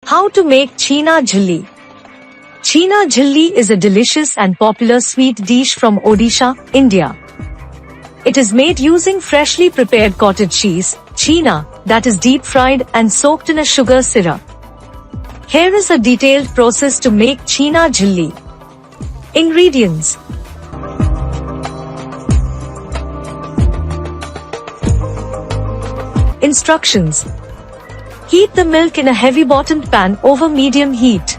How to make Chenna Jhili. Chenna Jhili is a delicious and popular sweet dish from Odisha, India. It is made using freshly prepared cottage cheese, chenna, that is deep fried and soaked in a sugar syrup. Here is a detailed process to make Chenna Jhili. Ingredients. Instructions. Heat the milk in a heavy-bottomed pan over medium heat.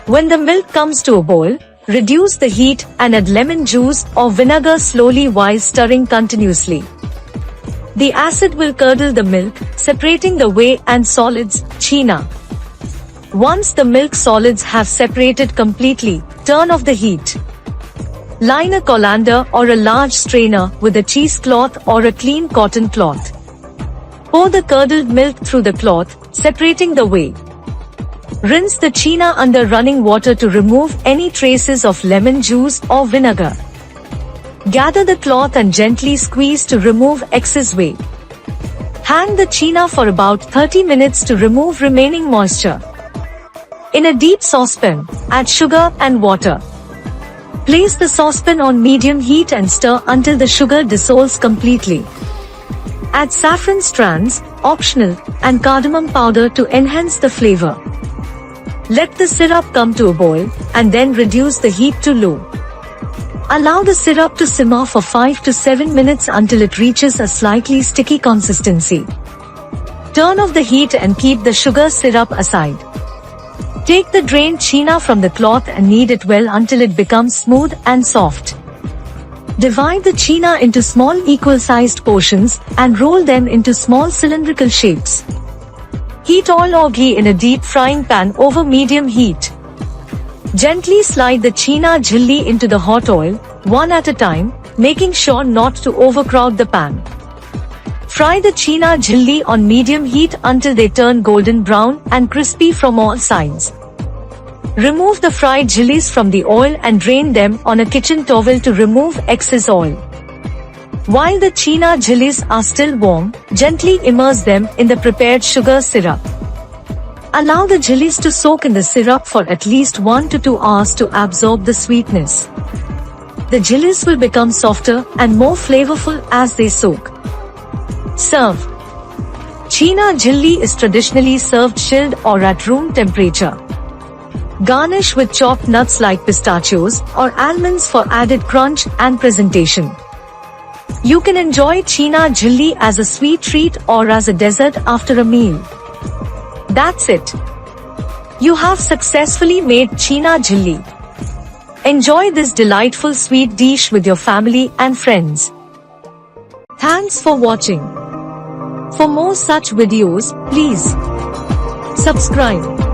When the milk comes to a boil, reduce the heat and add lemon juice or vinegar slowly while stirring continuously. The acid will curdle the milk, separating the whey and solids, chenna. Once the milk solids have separated completely, turn off the heat. Line a colander or a large strainer with a cheesecloth or a clean cotton cloth. Pour the curdled milk through the cloth, separating the whey. Rinse the chenna under running water to remove any traces of lemon juice or vinegar. Gather the cloth and gently squeeze to remove excess whey. Hang the chenna for about 30 minutes to remove remaining moisture. In a deep saucepan, add sugar and water. Place the saucepan on medium heat and stir until the sugar dissolves completely. Add saffron strands, optional, and cardamom powder to enhance the flavor. Let the syrup come to a boil, and then reduce the heat to low. Allow the syrup to simmer for 5 to 7 minutes until it reaches a slightly sticky consistency. Turn off the heat and keep the sugar syrup aside. Take the drained chenna from the cloth and knead it well until it becomes smooth and soft. Divide the chenna into small equal-sized portions and roll them into small cylindrical shapes. Heat oil or ghee in a deep frying pan over medium heat. Gently slide the Chenna Jhili into the hot oil, one at a time, making sure not to overcrowd the pan. Fry the Chenna Jhili on medium heat until they turn golden brown and crispy from all sides. Remove the fried jhilis from the oil and drain them on a kitchen towel to remove excess oil. While the Chenna jhilis are still warm, gently immerse them in the prepared sugar syrup. Allow the jhilis to soak in the syrup for at least 1 to 2 hours to absorb the sweetness. The jhilis will become softer and more flavorful as they soak. Serve. Chenna Jhili is traditionally served chilled or at room temperature. Garnish with chopped nuts like pistachios or almonds for added crunch and presentation. You can enjoy Chenna Jhili as a sweet treat or as a dessert after a meal. That's it. You have successfully made Chenna Jhili. Enjoy this delightful sweet dish with your family and friends. Thanks for watching. For more such videos, please subscribe.